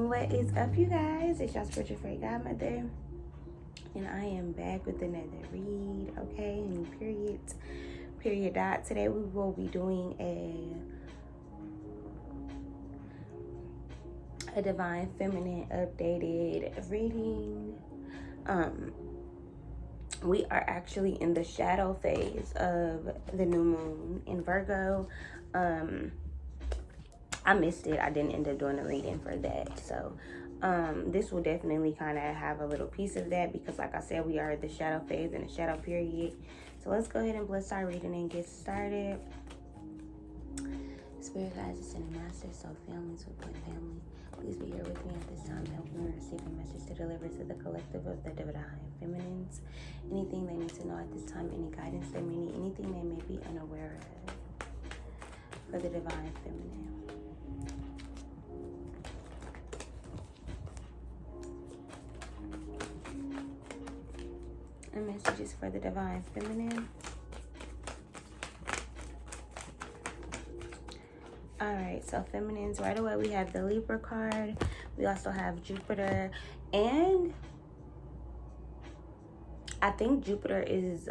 What is up, you guys? It's your spiritual fairy godmother, and I am back with another read. Okay, and period dot. Today we will be doing a divine feminine updated reading. We are actually in the shadow phase of the new moon in Virgo. I missed it. I didn't end up doing a reading for that. So this will definitely kind of have a little piece of that because, like I said, we are at the shadow phase and the shadow period. So let's go ahead and bless our reading and get started. Spirit guides, ascended masters, so families with one family, please be here with me at this time. Help me receive a message to deliver to the collective of the divine feminines. Anything they need to know at this time, any guidance they may need, anything they may be unaware of for the divine feminine. And messages for the divine feminine. All right, so feminines, right away we have the Libra card. We also have Jupiter, and I think Jupiter is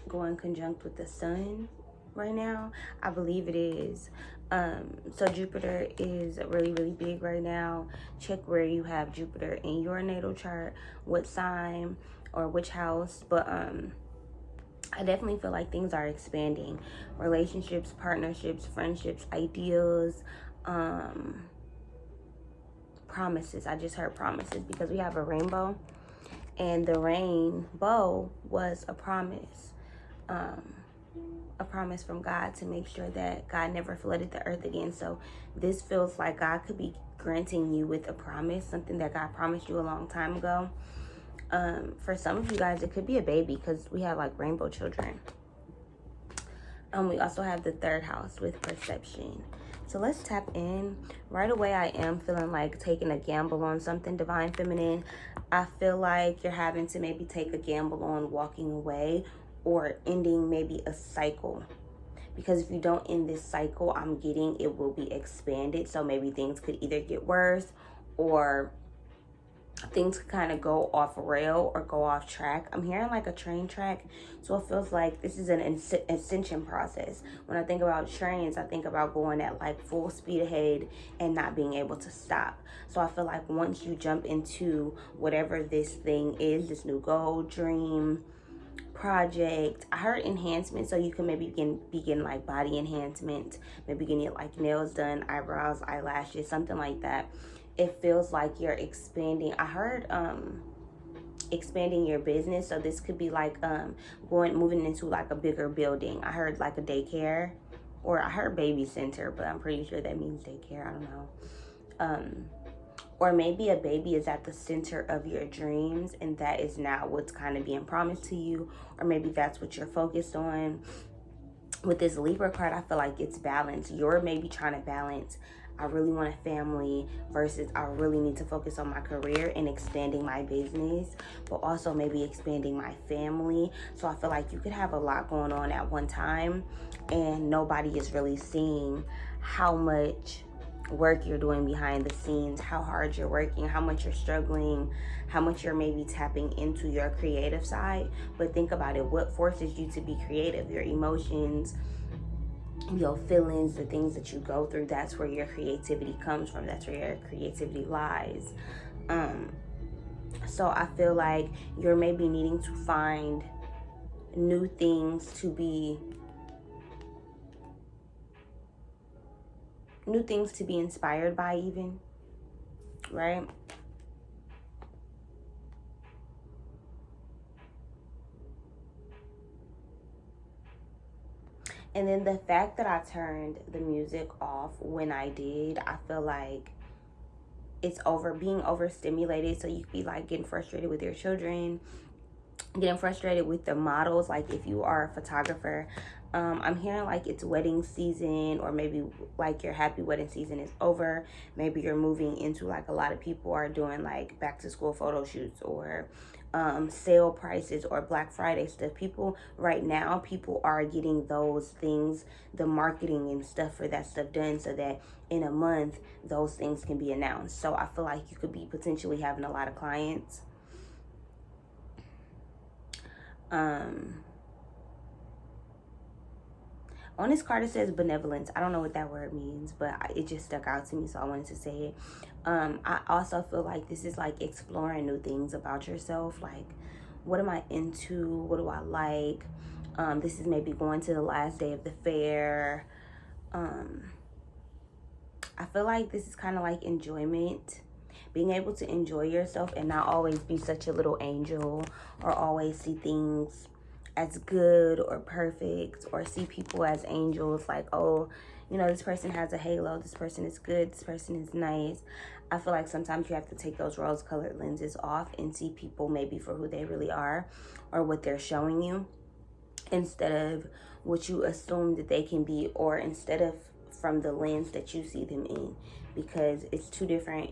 going conjunct with the sun right now. I believe it is. So Jupiter is really, really big right now. Check where you have Jupiter in your natal chart, what sign or which house. But I definitely feel like things are expanding. Relationships, partnerships, friendships, ideas, promises. I just heard promises because we have a rainbow, and the rainbow was a promise from God to make sure that God never flooded the earth again. So this feels like God could be granting you with a promise, something that God promised you a long time ago. For some of you guys, it could be a baby because we have like rainbow children. We also have the third house with perception. So let's tap in. Right away, I am feeling like taking a gamble on something, divine feminine. I feel like you're having to maybe take a gamble on walking away or ending maybe a cycle. Because if you don't end this cycle, I'm getting it will be expanded. So maybe things could either get worse or things could kind of go off rail or go off track. I'm hearing like a train track, so it feels like this is an ascension process. When I think about trains, I think about going at like full speed ahead and not being able to stop. So I feel like once you jump into whatever this thing is, this new goal, dream, project, I heard enhancement, so you can maybe begin like body enhancement, maybe getting like nails done, eyebrows, eyelashes, something like that. It feels like you're expanding. I heard expanding your business, so this could be like moving into like a bigger building. I heard like a daycare, or I heard baby center, but I'm pretty sure that means daycare. I don't know. Or maybe a baby is at the center of your dreams, and that is now what's kind of being promised to you, or maybe that's what you're focused on. With this Libra card, I feel like it's balance. You're maybe trying to balance, I really want a family versus I really need to focus on my career and expanding my business, but also maybe expanding my family. So I feel like you could have a lot going on at one time, and nobody is really seeing how much work you're doing behind the scenes, how hard you're working, how much you're struggling, how much you're maybe tapping into your creative side. But think about it, what forces you to be creative? Your emotions, your feelings, the things that you go through. That's where your creativity comes from. That's where your creativity lies. So I feel like you're maybe needing to find new things to be inspired by, even, right? And then the fact that I turned the music off when I did, I feel like it's being overstimulated. So you could be like getting frustrated with your children, getting frustrated with the models. Like if you are a photographer, I'm hearing like it's wedding season, or maybe like your happy wedding season is over. Maybe you're moving into, like, a lot of people are doing like back to school photo shoots, or sale prices, or Black Friday stuff. People right now, people are getting those things, the marketing and stuff for that stuff done, so that in a month those things can be announced. So I feel like you could be potentially having a lot of clients. On this card, it says benevolence. I don't know what that word means, but it just stuck out to me, so I wanted to say it. I also feel like this is like exploring new things about yourself. Like, what am I into? What do I like? This is maybe going to the last day of the fair. I feel like this is kind of like enjoyment. Being able to enjoy yourself and not always be such a little angel, or always see things as good or perfect, or see people as angels, like, oh, you know, this person has a halo, this person is good, this person is nice. I feel like sometimes you have to take those rose-colored lenses off and see people maybe for who they really are, or what they're showing you, instead of what you assume that they can be, or instead of from the lens that you see them in, because it's two different.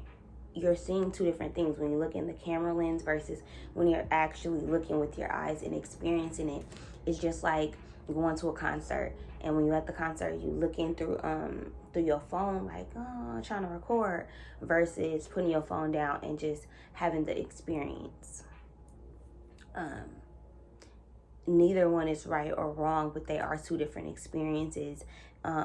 You're seeing two different things when you look in the camera lens versus when you're actually looking with your eyes and experiencing it. It's just like going to a concert, and when you're at the concert, you looking through your phone, like, oh, trying to record, versus putting your phone down and just having the experience. Neither one is right or wrong, but they are two different experiences.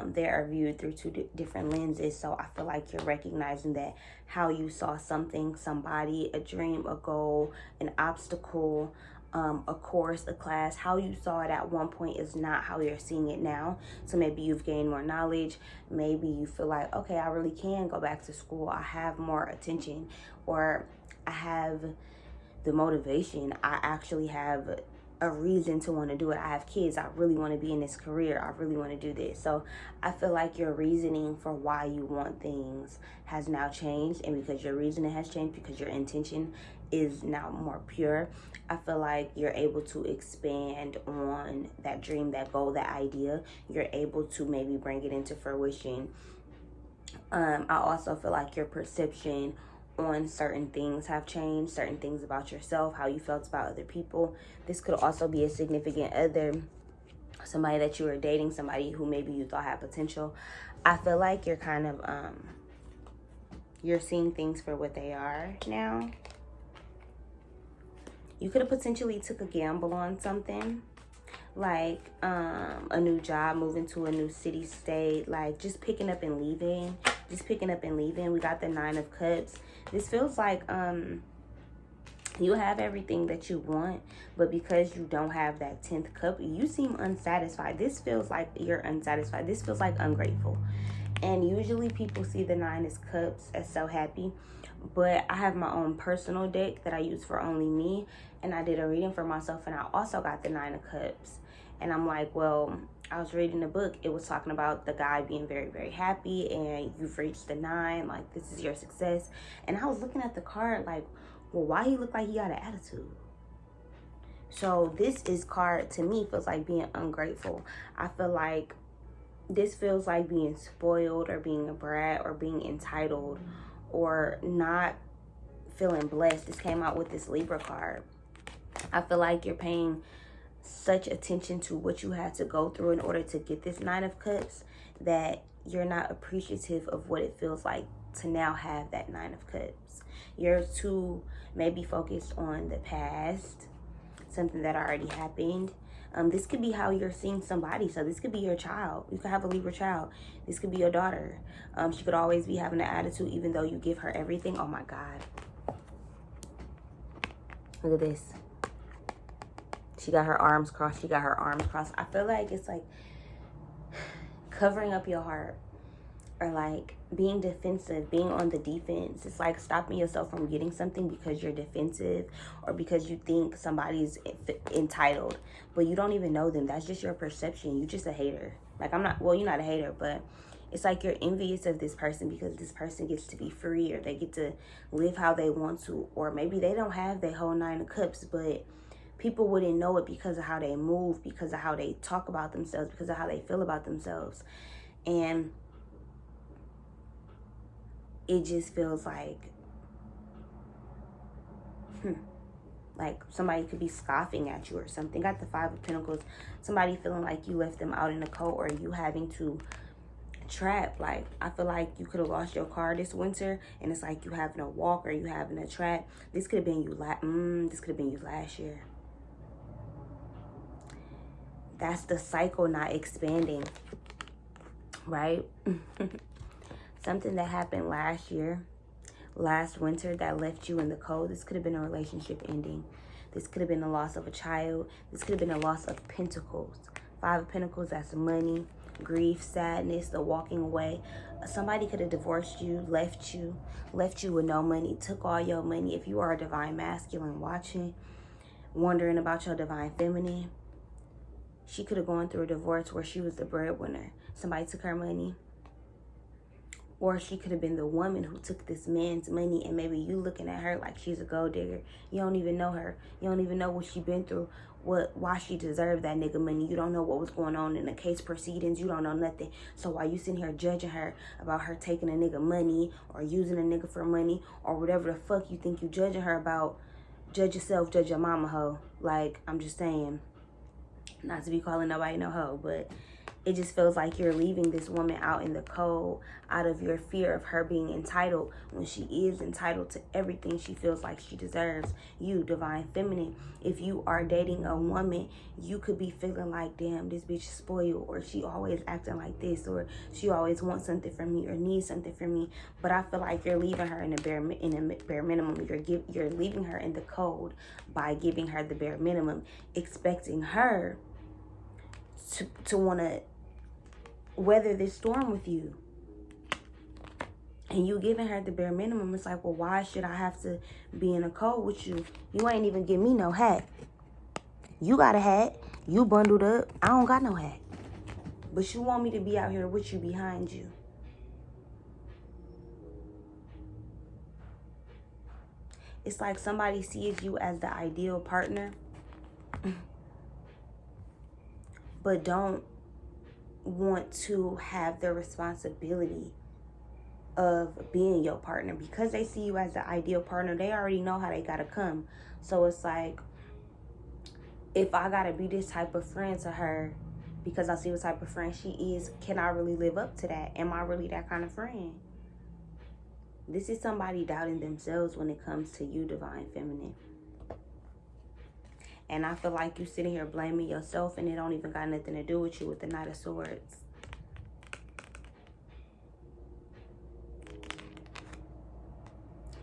They are viewed through two different lenses. So I feel like you're recognizing that how you saw something, somebody, a dream, a goal, an obstacle, a course, a class, how you saw it at one point is not how you're seeing it now. So maybe you've gained more knowledge. Maybe you feel like, okay, I really can go back to school. I have more attention, or I have the motivation. I actually have a reason to want to do it. I have kids. I really want to be in this career. I really want to do this. So I feel like your reasoning for why you want things has now changed. And because your reasoning has changed, because your intention is now more pure, I feel like you're able to expand on that dream, that goal, that idea. You're able to maybe bring it into fruition. I also feel like your perception on certain things have changed, certain things about yourself, how you felt about other people. This could also be a significant other, somebody that you were dating, somebody who maybe you thought had potential. I feel like you're kind of you're seeing things for what they are now. You could have potentially took a gamble on something, like a new job, moving to a new city, state, like just picking up and leaving. We got the 9 of Cups. This feels like you have everything that you want, but because you don't have that 10th cup, you seem unsatisfied. This feels like you're unsatisfied. This feels like ungrateful. And usually people see the 9 of Cups as so happy, but I have my own personal deck that I use for only me, and I did a reading for myself, and I also got the 9 of Cups. And I'm like, well, I was reading a book. It was talking about the guy being very, very happy, and you've reached the 9, like this is your success. And I was looking at the card like, well, why he look like he got an attitude? So this is card to me feels like being ungrateful. I feel like this feels like being spoiled, or being a brat, or being entitled, or not feeling blessed. This came out with this Libra card. I feel like you're paying such attention to what you had to go through in order to get this 9 of Cups that you're not appreciative of what it feels like to now have that 9 of Cups. You're too maybe focused on the past, something that already happened. This could be how you're seeing somebody. So this could be your child. You could have a Libra child. This could be your daughter. She could always be having an attitude even though you give her everything. Oh my God. Look at this. She got her arms crossed. I feel like it's like covering up your heart, or like being defensive, being on the defense. It's like stopping yourself from getting something because you're defensive, or because you think somebody's entitled, but you don't even know them. That's just your perception. You're just a hater. Like, you're not a hater, but it's like you're envious of this person because this person gets to be free, or they get to live how they want to, or maybe they don't have their whole 9 of Cups, but People wouldn't know it because of how they move, because of how they talk about themselves, because of how they feel about themselves. And it just feels like somebody could be scoffing at you or something. Got the Five of Pentacles. Somebody feeling like you left them out in the cold, or you having to trap. Like, I feel like you could have lost your car this winter, and it's like you having a walk, or you having a trap. This could have been you this could have been you last year. That's the cycle not expanding, right? Something that happened last year, last winter, that left you in the cold. This could have been a relationship ending. This could have been the loss of a child. This could have been a loss of pentacles. Five of Pentacles, that's money, grief, sadness, the walking away. Somebody could have divorced you, left you with no money, took all your money. If you are a divine masculine watching, wondering about your divine feminine, she could have gone through a divorce where she was the breadwinner. Somebody took her money. Or she could have been the woman who took this man's money, and maybe you looking at her like she's a gold digger. You don't even know her. You don't even know what she been through, why she deserved that nigga money. You don't know what was going on in the case proceedings. You don't know nothing. So while you sitting here judging her about her taking a nigga money, or using a nigga for money, or whatever the fuck you think you judging her about, judge yourself, judge your mama hoe. Like, I'm just saying, not to be calling nobody no hoe, but it just feels like you're leaving this woman out in the cold out of your fear of her being entitled, when she is entitled to everything she feels like she deserves. You, divine feminine, if you are dating a woman, you could be feeling like, damn, this bitch is spoiled, or she always acting like this, or she always wants something from me, or needs something from me. But I feel like you're leaving her in a bare minimum. You're leaving her in the cold by giving her the bare minimum, expecting her to want to weather this storm with you. And you giving her the bare minimum. It's like, well, why should I have to be in a cold with you? You ain't even give me no hat. You got a hat. You bundled up. I don't got no hat. But you want me to be out here with you, behind you. It's like somebody sees you as the ideal partner, but don't want to have the responsibility of being your partner. Because they see you as the ideal partner, they already know how they gotta come. So it's like, if I gotta be this type of friend to her because I see what type of friend she is, can I really live up to that? Am I really that kind of friend? This is somebody doubting themselves when it comes to you, divine feminine. And I feel like you sitting here blaming yourself, and it don't even got nothing to do with you with the Knight of Swords.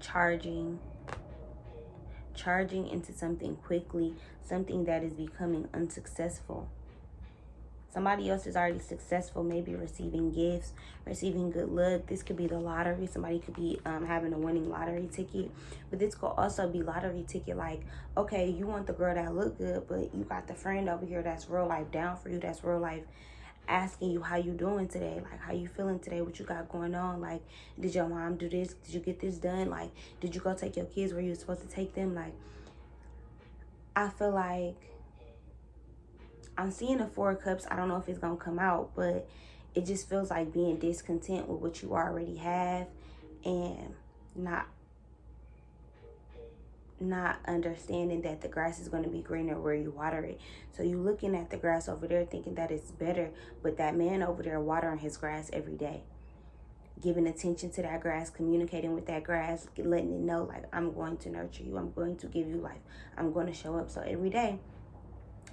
Charging into something quickly, something that is becoming unsuccessful. Somebody else is already successful, maybe receiving gifts, receiving good luck. This could be the lottery. Somebody could be having a winning lottery ticket. But this could also be lottery ticket like, okay, you want the girl that look good, but you got the friend over here that's real life down for you, that's real life asking you how you doing today, like how you feeling today, what you got going on, like did your mom do this, did you get this done, like did you go take your kids where you were supposed to take them. Like, I feel like I'm seeing a Four of Cups. I don't know if it's gonna come out, but it just feels like being discontent with what you already have, and not understanding that the grass is going to be greener where you water it. So you looking at the grass over there thinking that it's better, but that man over there watering his grass every day, giving attention to that grass, communicating with that grass, letting it know, like, I'm going to nurture you, I'm going to give you life, I'm going to show up. So every day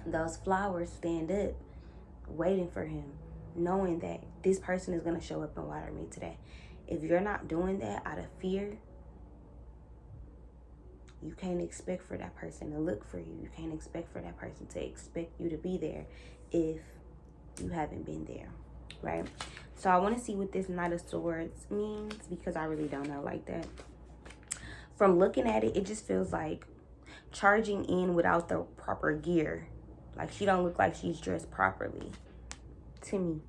those flowers stand up waiting for him, knowing that this person is going to show up and water me today. If you're not doing that out of fear, you can't expect for that person to look for you. You can't expect for that person to expect you to be there if you haven't been there, right? So I want to see what this Knight of Swords means, because I really don't know like that. From looking at it, it just feels like charging in without the proper gear. Like, she don't look like she's dressed properly to me.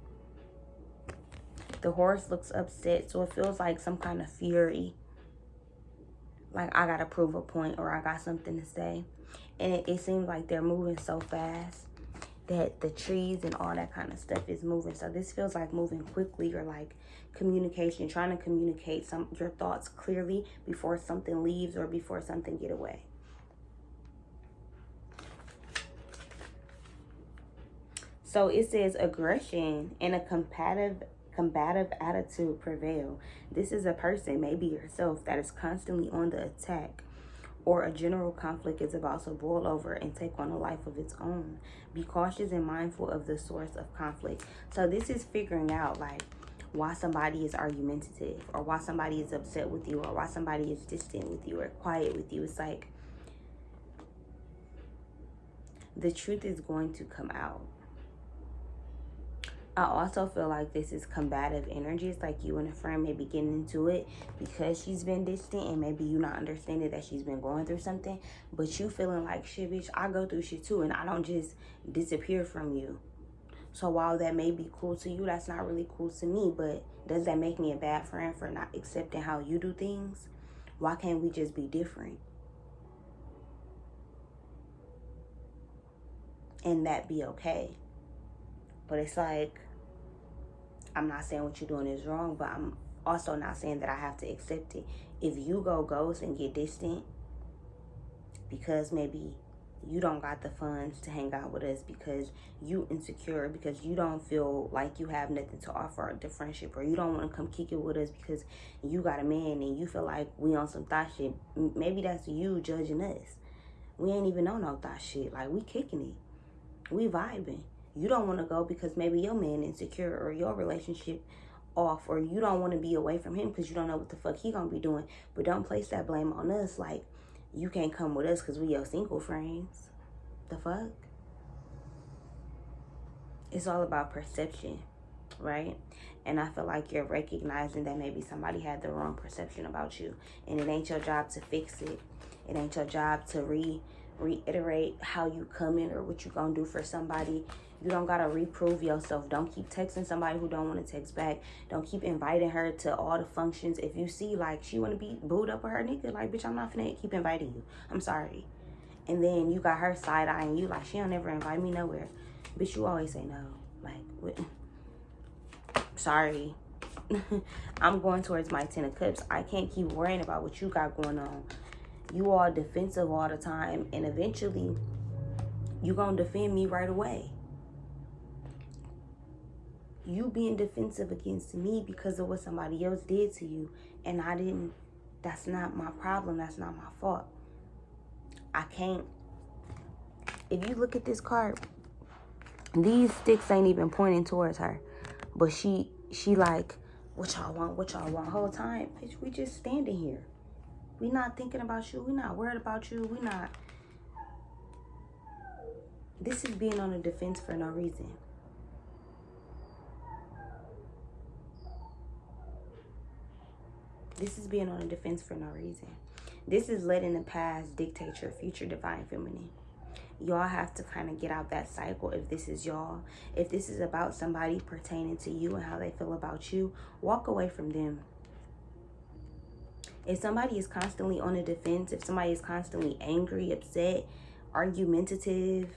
The horse looks upset, so it feels like some kind of fury. like I gotta prove a point or I got something to say. And it seems like they're moving so fast that the trees and all that kind of stuff is moving. So this feels like moving quickly, or like communication, trying to communicate your thoughts clearly before something leaves or before something get away. So it says aggression and a combative attitude prevail. This is a person, maybe yourself, that is constantly on the attack, or a general conflict is about to boil over and take on a life of its own. Be cautious and mindful of the source of conflict. So this is figuring out like why somebody is argumentative, or why somebody is upset with you, or why somebody is distant with you or quiet with you. It's like the truth is going to come out. I also feel like this is combative energy. It's like you and a friend may be getting into it because she's been distant, and maybe you not understanding that she's been going through something, but you feeling like, shit, bitch, I go through shit too, and I don't just disappear from you. So while that may be cool to you, that's not really cool to me. But does that make me a bad friend for not accepting how you do things? Why can't we just be different? And that be okay. But it's like, I'm not saying what you're doing is wrong, but I'm also not saying that I have to accept it. If you go ghost and get distant because maybe you don't got the funds to hang out with us, because you insecure, because you don't feel like you have nothing to offer the friendship, or you don't want to come kick it with us because you got a man and you feel like we on some thought shit, maybe that's you judging us. We ain't even on no thought shit. Like, we kicking it. We vibing. You don't want to go because maybe your man insecure, or your relationship off, or you don't want to be away from him because you don't know what the fuck he gonna be doing. But don't place that blame on us. Like, you can't come with us because we your single friends. The fuck? It's all about perception, right? And I feel like you're recognizing that maybe somebody had the wrong perception about you, and it ain't your job to fix it. It ain't your job to reiterate how you coming or what you gonna do for somebody. You don't gotta reprove yourself. Don't keep texting somebody who don't want to text back. Don't keep inviting her to all the functions. If you see like she want to be booed up with her nigga, like, bitch, I'm not finna keep inviting you. I'm sorry. And then you got her side-eyeing you like she don't ever invite me nowhere. Bitch, you always say no. Like, what? Sorry. I'm going towards my 10 of cups. I can't keep worrying about what you got going on. You all defensive all the time, and eventually you gonna defend me right away. You being defensive against me because of what somebody else did to you, and I didn't. That's not my problem. That's not my fault. I can't. If you look at this card, these sticks ain't even pointing towards her, but she like, what y'all want whole time, bitch. We just standing here. We not thinking about you. We not worried about you. We not. This is being on the defense for no reason. This is being on the defense for no reason. This is letting the past dictate your future, divine feminine. Y'all have to kind of get out that cycle. If this is y'all, if this is about somebody pertaining to you and how they feel about you, walk away from them. If somebody is constantly on the defense, if somebody is constantly angry, upset, argumentative,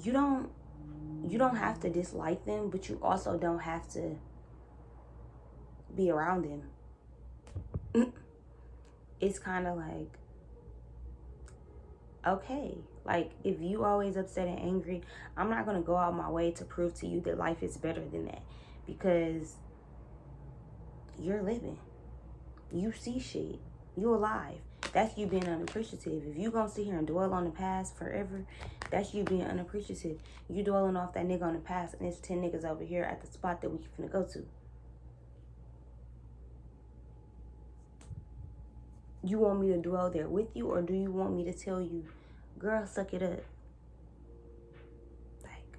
you don't have to dislike them, but you also don't have to be around them. It's kind of like, okay, like, if you always upset and angry, I'm not going to go out my way to prove to you that life is better than that, because you're living. You see shit. You alive. That's you being unappreciative. If you gonna sit here and dwell on the past forever, that's you being unappreciative. You dwelling off that nigga on the past, and there's 10 niggas over here at the spot that we finna go to. You want me to dwell there with you, or do you want me to tell you, girl, suck it up? Like,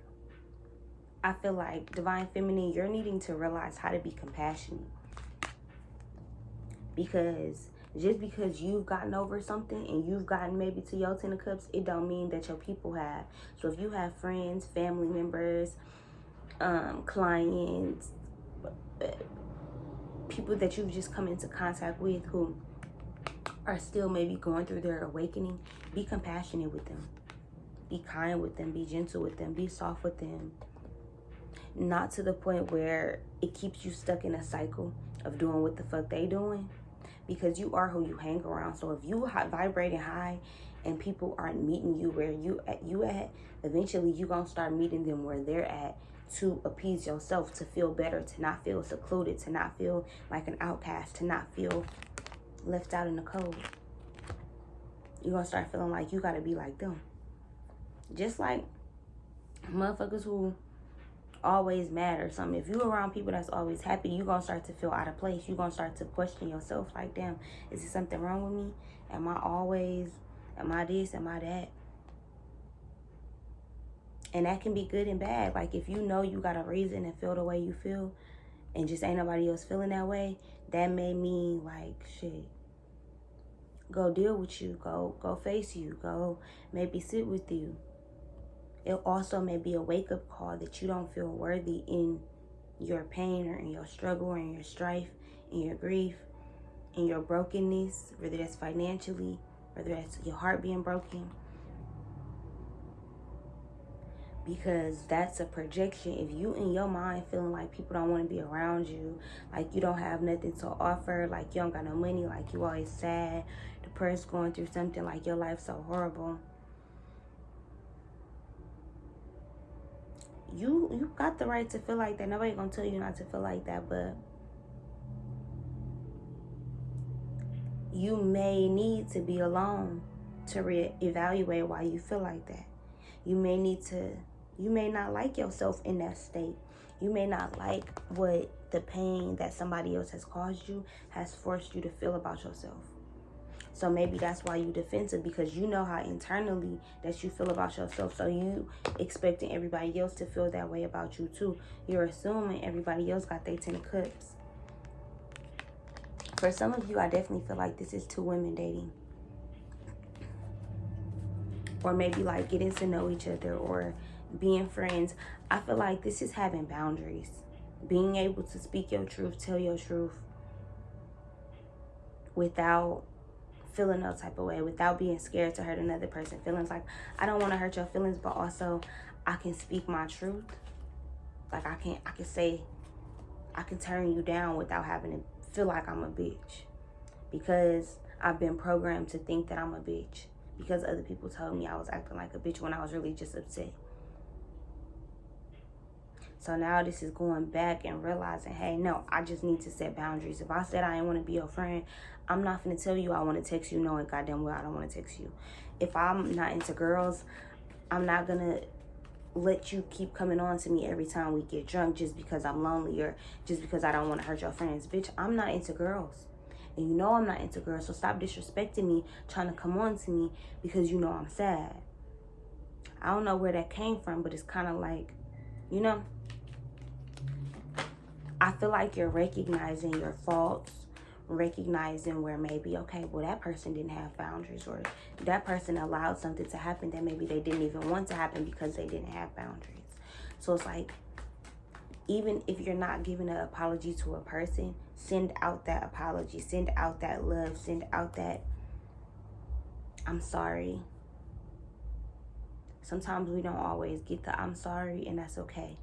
I feel like, divine feminine, you're needing to realize how to be compassionate. Because just because you've gotten over something and you've gotten maybe to your 10 of cups, it don't mean that your people have. So if you have friends, family members, clients, people that you've just come into contact with who are still maybe going through their awakening, be compassionate with them. Be kind with them. Be gentle with them. Be soft with them. Not to the point where it keeps you stuck in a cycle of doing what the fuck they doing. Because you are who you hang around. So if you vibrating high and people aren't meeting you where you at, eventually you gonna start meeting them where they're at to appease yourself, to feel better, to not feel secluded, to not feel like an outcast, to not feel left out in the cold. You're gonna start feeling like you gotta be like them. Just like motherfuckers who always mad or something. If you're around people that's always happy, you're gonna start to feel out of place. You're gonna start to question yourself like, damn, is there something wrong with me? Am I this? Am I that? And that can be good and bad. Like, if you know you got a reason to feel the way you feel and just ain't nobody else feeling that way, that may mean like, shit, go deal with you. Go face you. Go maybe sit with you. It also may be a wake-up call that you don't feel worthy in your pain or in your struggle or in your strife, in your grief, in your brokenness, whether that's financially, whether that's your heart being broken. Because that's a projection. If you in your mind feeling like people don't want to be around you, like you don't have nothing to offer, like you don't got no money, like you always sad, depressed, going through something, like your life's so horrible, you got the right to feel like that. Nobody gonna tell you not to feel like that, but you may need to be alone to reevaluate why you feel like that. You may not like yourself in that state. You may not like what the pain that somebody else has caused you has forced you to feel about yourself. So maybe that's why you defensive, because you know how internally that you feel about yourself. So you expecting everybody else to feel that way about you too. You're assuming everybody else got their 10 of cups. For some of you, I definitely feel like this is two women dating. Or maybe like getting to know each other or being friends. I feel like this is having boundaries. Being able to speak your truth, tell your truth without feeling no type of way, without being scared to hurt another person's feelings. Like, I don't want to hurt your feelings, but also I can speak my truth. Like, I can turn you down without having to feel like I'm a bitch, because I've been programmed to think that I'm a bitch, because other people told me I was acting like a bitch when I was really just upset. So now this is going back and realizing, hey, no, I just need to set boundaries. If I said I didn't want to be your friend, I'm not going to tell you I want to text you knowing goddamn well I don't want to text you. If I'm not into girls, I'm not going to let you keep coming on to me every time we get drunk just because I'm lonely or just because I don't want to hurt your friends. Bitch, I'm not into girls. And you know I'm not into girls, so stop disrespecting me, trying to come on to me because you know I'm sad. I don't know where that came from, but it's kind of like, you know, I feel like you're recognizing your faults, recognizing where maybe, okay, well, that person didn't have boundaries, or that person allowed something to happen that maybe they didn't even want to happen because they didn't have boundaries. So it's like, even if you're not giving an apology to a person, send out that apology, send out that love, send out that I'm sorry. Sometimes we don't always get the I'm sorry, and that's okay.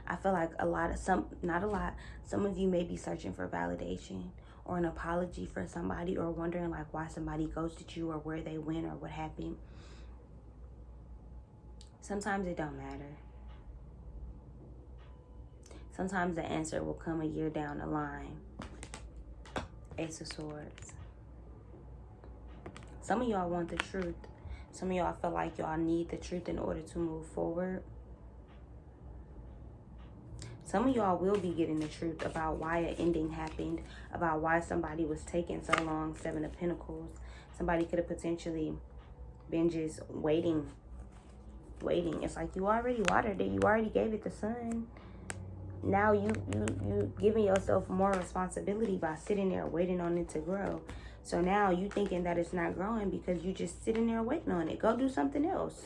I feel like some of you may be searching for validation or an apology for somebody, or wondering like why somebody ghosted you or where they went or what happened. Sometimes it don't matter. Sometimes the answer will come a year down the line. Ace of Swords. Some of y'all want the truth. Some of y'all feel like y'all need the truth in order to move forward. Some of y'all will be getting the truth about why an ending happened, about why somebody was taking so long. 7 of Pentacles. Somebody could have potentially been just waiting. It's like you already watered it. You already gave it the sun. Now you giving yourself more responsibility by sitting there waiting on it to grow. So now you thinking that it's not growing because you just sitting there waiting on it. Go do something else.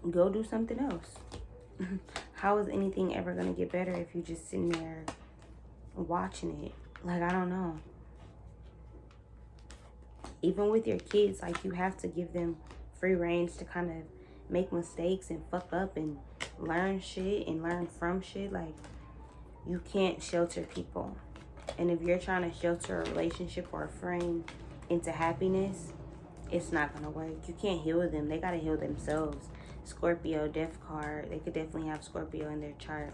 Go do something else. How is anything ever going to get better if you just sitting there watching it. Like, I don't know. Even with your kids, like, you have to give them free range to kind of make mistakes and fuck up and learn shit and learn from shit. Like, you can't shelter people. And if you're trying to shelter a relationship or a friend into happiness, it's not going to work. You can't heal them. They got to heal themselves. Scorpio, death card. They could definitely have Scorpio in their chart.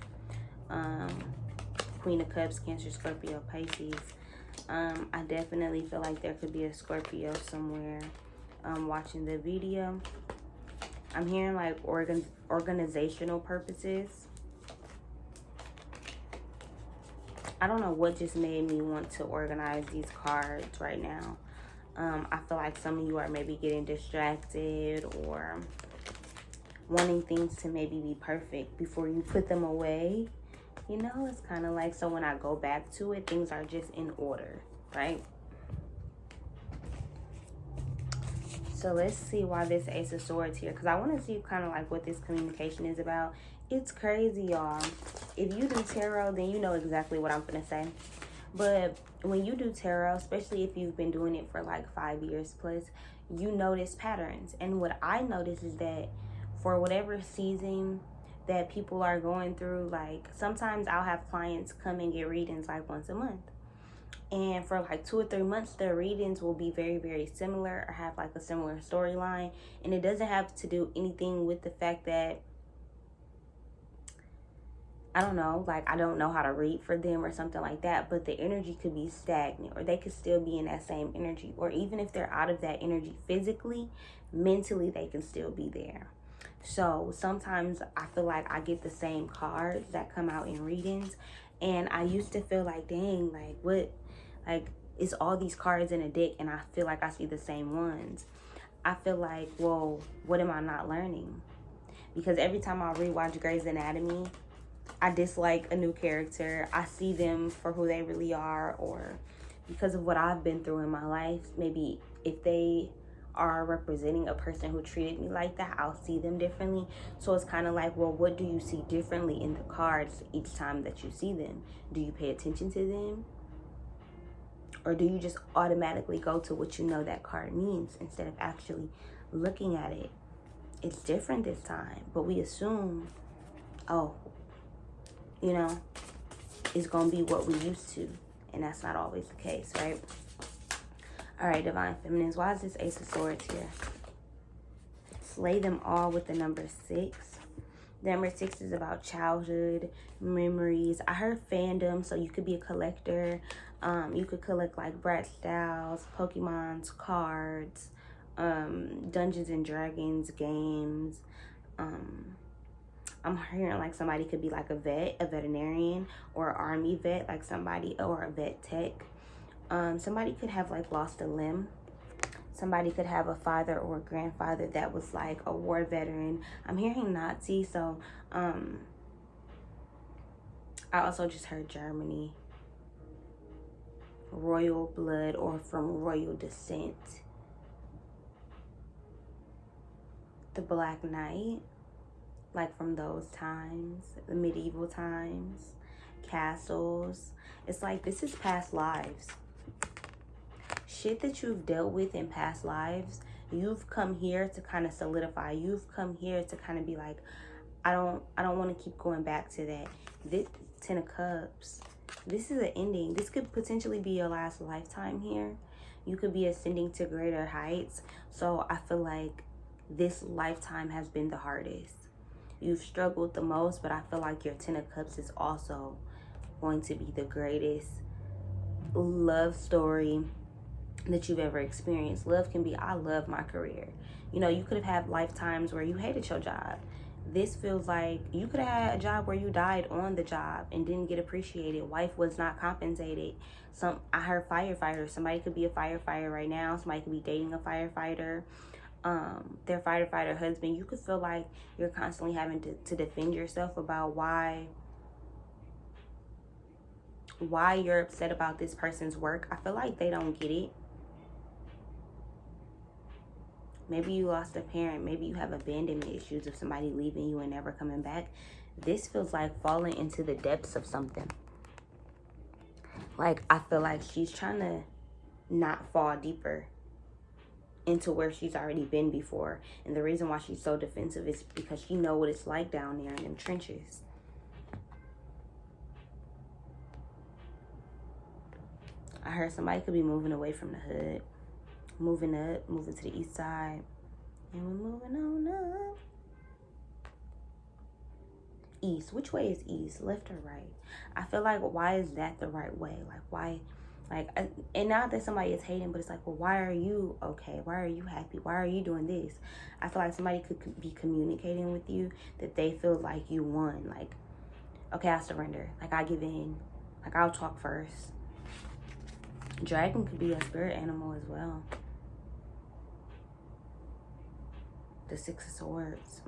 Queen of Cups, Cancer, Scorpio, Pisces. I definitely feel like there could be a Scorpio somewhere watching the video. I'm hearing like organizational purposes. I don't know what just made me want to organize these cards right now. I feel like some of you are maybe getting distracted or wanting things to maybe be perfect before you put them away. You know, it's kind of like, so when I go back to it, things are just in order, right? So let's see why this Ace of Swords here, because I want to see kind of like what this communication is about. It's crazy, y'all. If you do tarot, then you know exactly what I'm going to say. But when you do tarot, especially if you've been doing it for like 5 years plus, you notice patterns. And what I notice is that for whatever season that people are going through, like sometimes I'll have clients come and get readings like once a month. And for like 2 or 3 months, their readings will be very, very similar or have like a similar storyline. And it doesn't have to do anything with the fact that, I don't know, like I don't know how to read for them or something like that, but the energy could be stagnant, or they could still be in that same energy. Or even if they're out of that energy physically, mentally they can still be there. So sometimes I feel like I get the same cards that come out in readings, and I used to feel like, dang, like what, like it's all these cards in a deck and I feel like I see the same ones. I feel like, well, what am I not learning? Because every time I rewatch Grey's Anatomy, I dislike a new character. I see them for who they really are, or because of what I've been through in my life. Maybe if they are representing a person who treated me like that, I'll see them differently. So it's kind of like, well, what do you see differently in the cards each time that you see them? Do you pay attention to them? Or do you just automatically go to what you know that card means instead of actually looking at it? It's different this time, but we assume, oh, you know, it's going to be what we used to. And that's not always the case, right? All right, Divine Feminines, why is this Ace of Swords here? Slay them all with the number 6. The number 6 is about childhood memories. I heard fandom, so you could be a collector. You could collect like Brat Styles, Pokemon's cards, Dungeons and Dragons games. I'm hearing like somebody could be like a vet, a veterinarian, or an army vet, like somebody, or a vet tech. Somebody could have like lost a limb. Somebody could have a father or a grandfather that was like a war veteran. I'm hearing Nazi, so I also just heard Germany. Royal blood or from royal descent. The Black Knight, like from those times, the medieval times, castles. It's like this is past lives. Shit that you've dealt with in past lives, you've come here to kind of solidify. You've come here to kind of be like, I don't want to keep going back to that. This 10 of Cups, this is an ending. This could potentially be your last lifetime here. You could be ascending to greater heights. So I feel like this lifetime has been the hardest. You've struggled the most, but I feel like your 10 of Cups is also going to be the greatest love story that you've ever experienced. Love can be, I love my career. You know, you could have had lifetimes where you hated your job. This feels like you could have had a job where you died on the job and didn't get appreciated. Wife was not compensated. I heard firefighter. Somebody could be a firefighter right now. Somebody could be dating a firefighter. Their firefighter husband. You could feel like you're constantly having to defend yourself about why you're upset about this person's work. I feel like they don't get it. Maybe you lost a parent. Maybe you have abandonment issues of somebody leaving you and never coming back. This feels like falling into the depths of something. Like, I feel like she's trying to not fall deeper into where she's already been before. And the reason why she's so defensive is because she know what it's like down there in them trenches. I heard somebody could be moving away from the hood, moving up, moving to the east side, and we're moving on up. East. Which way is east? Left or right? I feel like, why is that the right way? Like, why? Like, and not that somebody is hating, but it's like, well, why are you okay? Why are you happy? Why are you doing this? I feel like somebody could be communicating with you that they feel like you won. Like, okay, I surrender. Like, I give in. Like, I'll talk first. Dragon could be a spirit animal as well. The Six of Swords.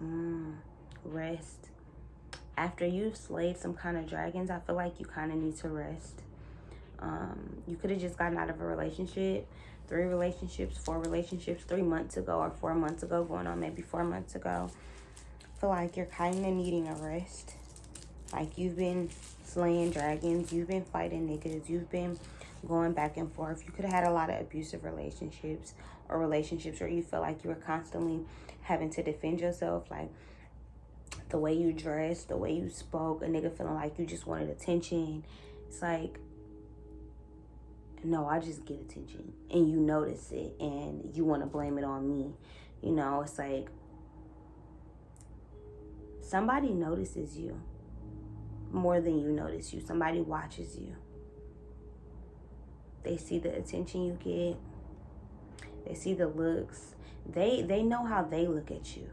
Rest. After you've slayed some kind of dragons, I feel like you kind of need to rest. You could have just gotten out of a relationship, 3 relationships, 4 relationships, 3 months ago or 4 months ago, going on maybe 4 months ago. I feel like you're kind of needing a rest. Like, you've been slaying dragons, you've been fighting niggas, you've been going back and forth. You could have had a lot of abusive relationships, or relationships where you feel like you were constantly having to defend yourself. Like, the way you dressed, the way you spoke, a nigga feeling like you just wanted attention. It's like, no, I just get attention, and you notice it, and you want to blame it on me. You know, it's like, somebody notices you more than you notice you. Somebody watches you. They see the attention you get. They see the looks. They know how they look at you.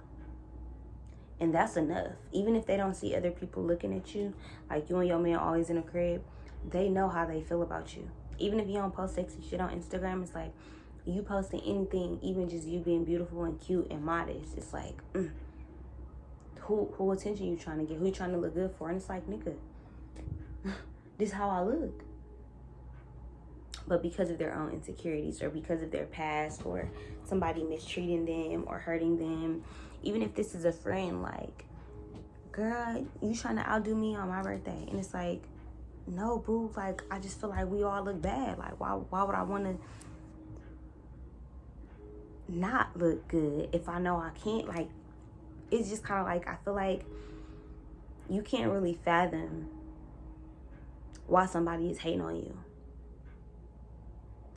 And that's enough. Even if they don't see other people looking at you, like you and your man always in a crib, they know how they feel about you. Even if you don't post sexy shit on Instagram, it's like, you posting anything, even just you being beautiful and cute and modest, it's like, who attention you trying to get? Who you trying to look good for? And it's like, nigga, this is how I look. But because of their own insecurities, or because of their past, or somebody mistreating them or hurting them, even if this is a friend, like, girl, you trying to outdo me on my birthday. And it's like, no, boo, like, I just feel like we all look bad. Like, why would I want to not look good if I know I can't? Like, it's just kind of like, I feel like you can't really fathom why somebody is hating on you.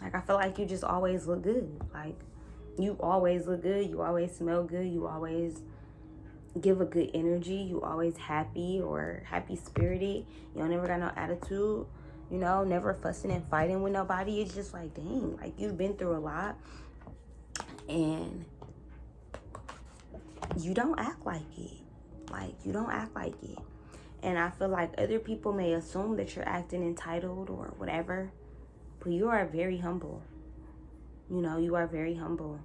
Like, I feel like you just always look good. Like, you always look good. You always smell good. You always give a good energy. You always happy or happy-spirited. You don't never got no attitude. You know, never fussing and fighting with nobody. It's just like, dang, like, you've been through a lot. And you don't act like it. Like, you don't act like it. And I feel like other people may assume that you're acting entitled or whatever. But you are very humble. You know, you are very humble.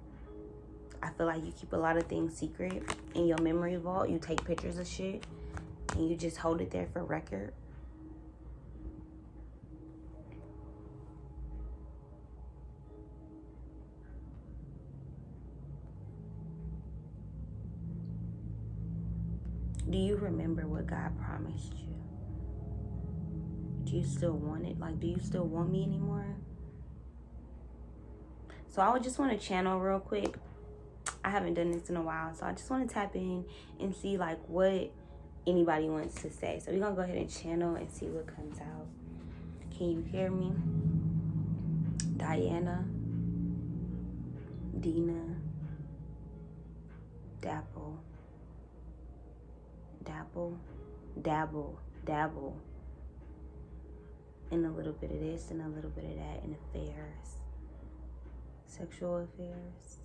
I feel like you keep a lot of things secret in your memory vault. You take pictures of shit and you just hold it there for record. Do you remember what God promised you? Do you still want it? Like, do you still want me anymore? So I would just want to channel real quick. I haven't done this in a while, so I just want to tap in and see like what anybody wants to say. So we're gonna go ahead and channel and see what comes out. Can you hear me? Diana, Dina, Dapple, Dabble, and a little bit of this and a little bit of that, and affairs, sexual affairs,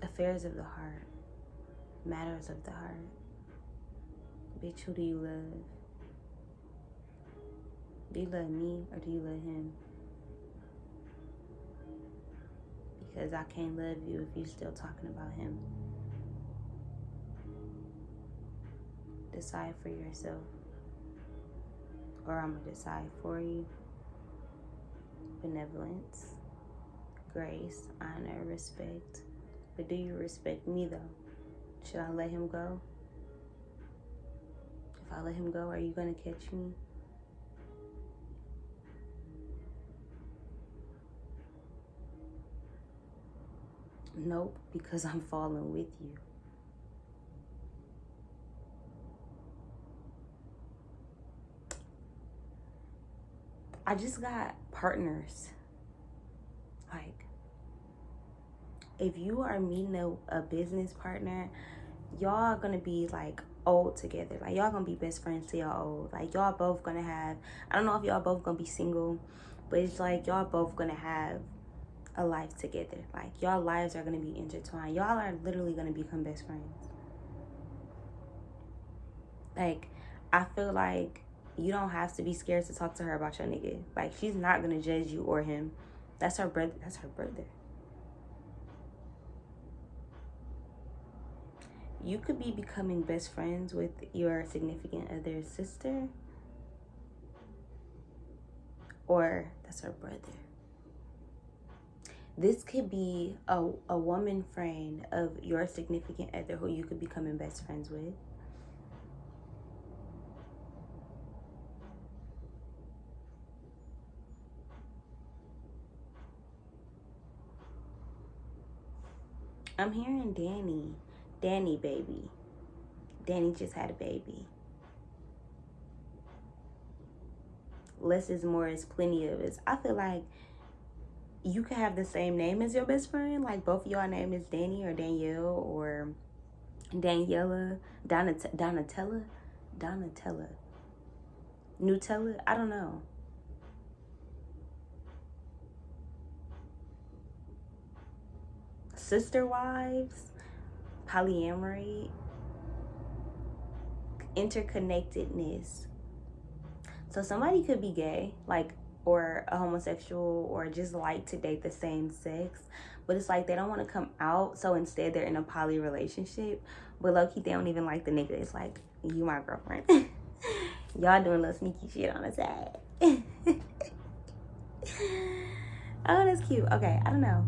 affairs of the heart, matters of the heart. Bitch, who do you love? Do you love me or do you love him? Because I can't love you if you're still talking about him. Decide for yourself, or I'm gonna decide for you. Benevolence, grace, honor, respect. But do you respect me though? Should I let him go? If I let him go, are you gonna catch me? Nope, because I'm falling with you. I just got partners. Like, if you are meeting a business partner, y'all are gonna be like old together. Like, y'all gonna be best friends till y'all old. Like, y'all both gonna have, I don't know if y'all both gonna be single, but it's like y'all both gonna have a life together. Like, y'all lives are gonna be intertwined. Y'all are literally gonna become best friends. Like, I feel like you don't have to be scared to talk to her about your nigga. Like, she's not gonna judge you or him. That's her brother. That's her brother. You could be becoming best friends with your significant other's sister, or that's her brother. This could be a woman friend of your significant other who you could be becoming best friends with. I'm hearing Danny. Danny, baby. Danny just had a baby. Less is more is plenty of it. I feel like you could have the same name as your best friend. Like, both of y'all name is Danny or Danielle or Daniela, Donatella, Nutella. I don't know. Sister wives, polyamory, interconnectedness. So somebody could be gay, like, or a homosexual, or just like to date the same sex, but it's like they don't want to come out, so instead they're in a poly relationship, but low-key they don't even like the nigga. It's like, you my girlfriend. Y'all doing little sneaky shit on the side. Oh, that's cute. Okay, I don't know.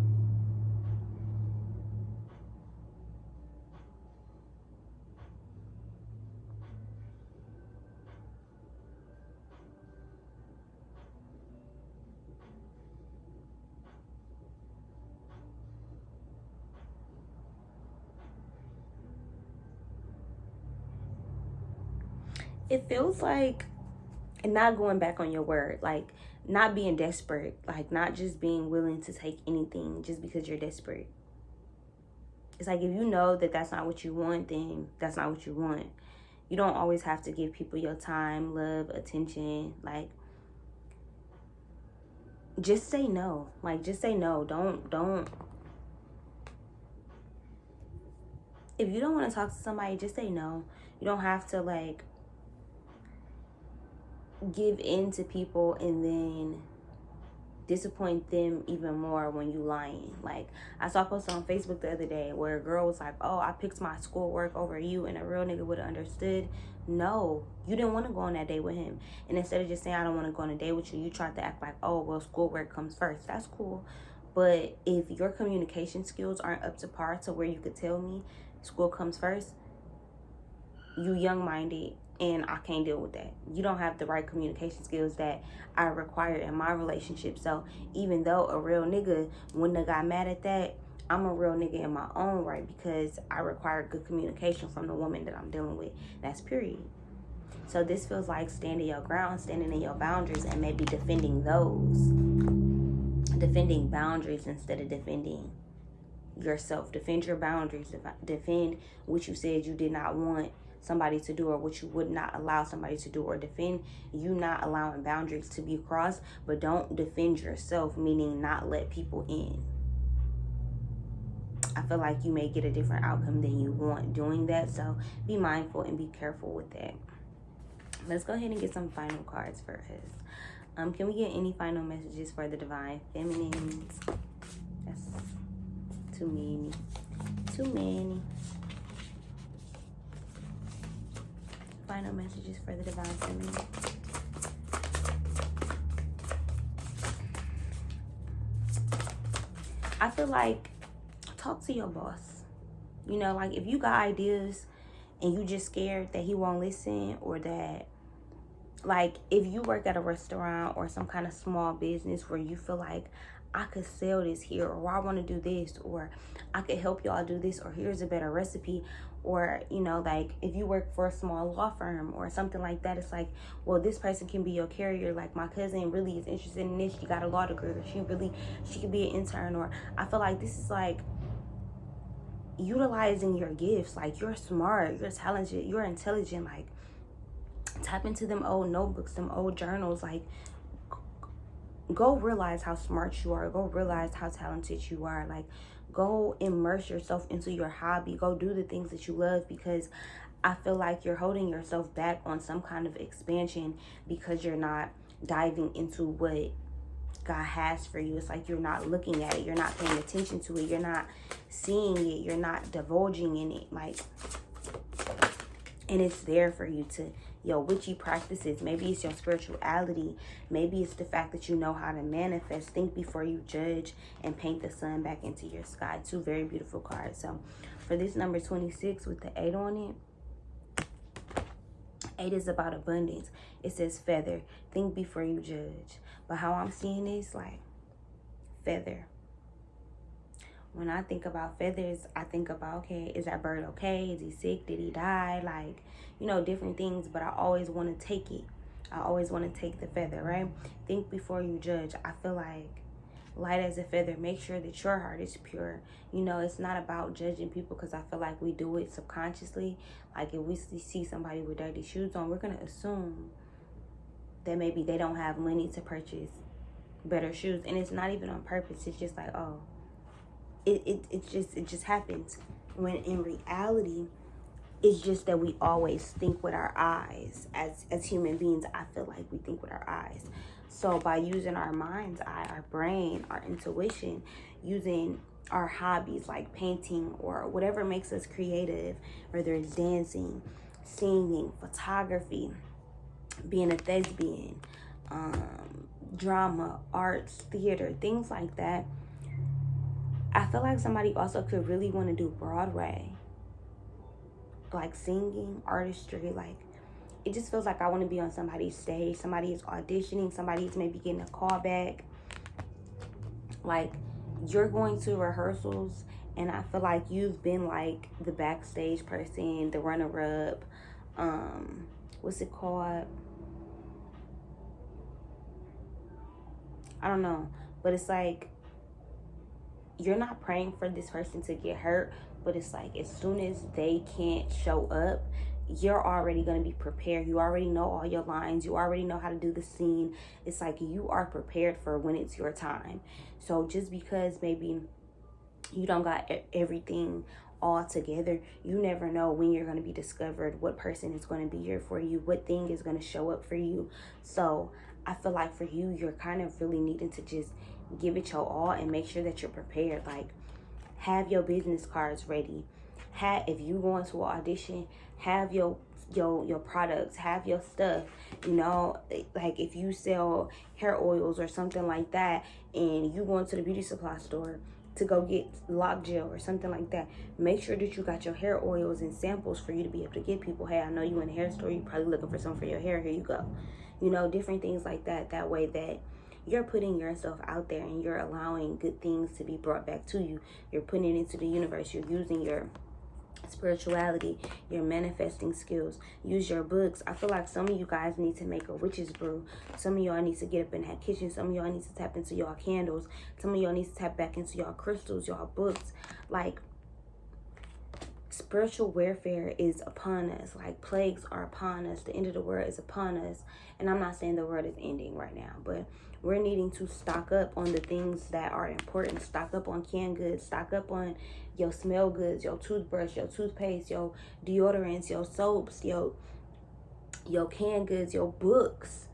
It feels like, and not going back on your word, like not being desperate, like not just being willing to take anything just because you're desperate. It's like, if you know that that's not what you want, then that's not what you want. You don't always have to give people your time, love, attention. Like, just say no. Like, just say no. Don't. If you don't want to talk to somebody, just say no. You don't have to, like, give in to people and then disappoint them even more when you lying. Like, I saw a post on Facebook the other day where a girl was like, oh, I picked my schoolwork over you, and a real nigga would have understood. No, you didn't want to go on that date with him, and instead of just saying I don't want to go on a date with you, you tried to act like, oh, well, schoolwork comes first. That's cool, but if your communication skills aren't up to par to where you could tell me school comes first, you young-minded, and I can't deal with that. You don't have the right communication skills that I require in my relationship. So even though a real nigga wouldn't have got mad at that, I'm a real nigga in my own right because I require good communication from the woman that I'm dealing with. That's period. So this feels like standing your ground, standing in your boundaries, and maybe defending those. Defending boundaries instead of defending yourself. Defend your boundaries. Defend what you said you did not want somebody to do, or what you would not allow somebody to do, or defend you not allowing boundaries to be crossed, but don't defend yourself, meaning not let people in. I feel like you may get a different outcome than you want doing that, so be mindful and be careful with that. Let's go ahead and get some final cards for us. Can we get any final messages for the Divine Feminines? That's too many. Final messages for the Divine Feminine. I feel like, talk to your boss. You know, like, if you got ideas and you just scared that he won't listen, or that, like, if you work at a restaurant or some kind of small business where you feel like, I could sell this here, or I want to do this, or I could help y'all do this, or here's a better recipe. Or, you know, like if you work for a small law firm or something like that, it's like, well, this person can be your carrier. Like my cousin really is interested in this. She got a law degree, or she could be an intern. Or I feel like this is like utilizing your gifts. Like you're smart, you're talented, you're intelligent. Like tap into them old notebooks, them old journals. Like go realize how smart you are. Go realize how talented you are. Like go immerse yourself into your hobby. Go do the things that you love, because I feel like you're holding yourself back on some kind of expansion because you're not diving into what God has for you. It's like you're not looking at it. You're not paying attention to it. You're not seeing it. You're not divulging in it. Like, and it's there for you to, your witchy practices. Maybe it's your spirituality. Maybe it's the fact that you know how to manifest. Think before you judge, and paint the sun back into your sky. Two very beautiful cards. So for this number 26 with the 8 on it, 8 is about abundance. It says feather. Think before you judge. But how I'm seeing this, like feather. When I think about feathers, I think about, okay, is that bird okay? Is he sick? Did he die? Like, you know, different things. But I always want to take it. I always want to take the feather, right? Think before you judge. I feel like light as a feather. Make sure that your heart is pure. You know, it's not about judging people, because I feel like we do it subconsciously. Like if we see somebody with dirty shoes on, we're going to assume that maybe they don't have money to purchase better shoes. And it's not even on purpose. It's just like, oh, it just happens. When in reality, it's just that we always think with our eyes. As human beings, I feel like we think with our eyes. So by using our mind's eye, our brain, our intuition, using our hobbies like painting or whatever makes us creative, whether it's dancing, singing, photography, being a thespian, drama, arts, theater, things like that. I feel like somebody also could really want to do Broadway, like singing, artistry. Like it just feels like I want to be on somebody's stage. Somebody is auditioning. Somebody's maybe getting a call back. Like you're going to rehearsals, and I feel like you've been like the backstage person, the runner-up. What's it called? I don't know, but it's like you're not praying for this person to get hurt, but it's like as soon as they can't show up, you're already going to be prepared. You already know all your lines. You already know how to do the scene. It's like you are prepared for when it's your time. So just because maybe you don't got everything all together, you never know when you're going to be discovered, what person is going to be here for you, what thing is going to show up for you. So I feel like for you, you're kind of really needing to just give it your all and make sure that you're prepared. Like have your business cards ready. If you go into an audition, have your products, have your stuff. You know, like if you sell hair oils or something like that, and you go into the beauty supply store to go get lock gel or something like that, make sure that you got your hair oils and samples for you to be able to get people, hey, I know you in the hair store, you probably looking for something for your hair, here you go. You know, different things like that. That way that you're putting yourself out there and you're allowing good things to be brought back to you. You're putting it into the universe. You're using your spirituality, your manifesting skills. Use your books. I feel like some of you guys need to make a witch's brew. Some of y'all need to get up in that kitchen. Some of y'all need to tap into y'all candles. Some of y'all need to tap back into y'all crystals, y'all books. Like spiritual warfare is upon us. Like plagues are upon us. The end of the world is upon us. And I'm not saying the world is ending right now, but we're needing to stock up on the things that are important. Stock up on canned goods. Stock up on your smell goods, your toothbrush, your toothpaste, your deodorants, your soaps, your canned goods, your books,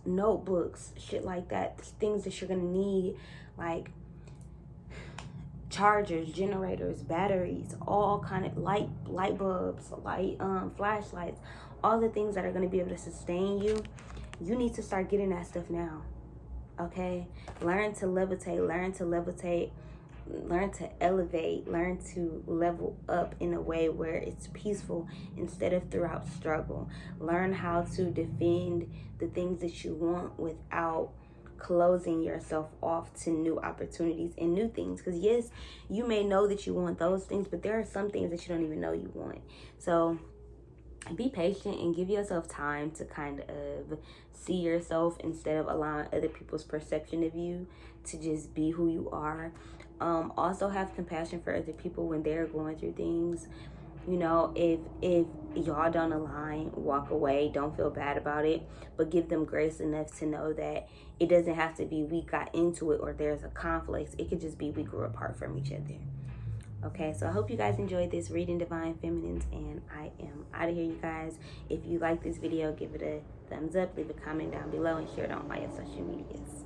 notebooks, shit like that. Things that you're gonna need, like chargers, generators, batteries, all kind of light bulbs, flashlights, all the things that are going to be able to sustain you. You need to start getting that stuff now. Okay? Learn to levitate, learn to elevate, learn to level up in a way where it's peaceful instead of throughout struggle. Learn how to defend the things that you want without closing yourself off to new opportunities and new things. Because yes, you may know that you want those things, but there are some things that you don't even know you want. So be patient and give yourself time to kind of see yourself instead of allowing other people's perception of you to just be who you are. Also have compassion for other people when they're going through things. You know, if y'all don't align, walk away. Don't feel bad about it, but give them grace enough to know that it doesn't have to be we got into it or there's a conflict. It could just be we grew apart from each other. Okay, so I hope you guys enjoyed this reading, Divine Feminines, and I am out of here, you guys. If you like this video, give it a thumbs up, leave a comment down below, and share it on all your social medias.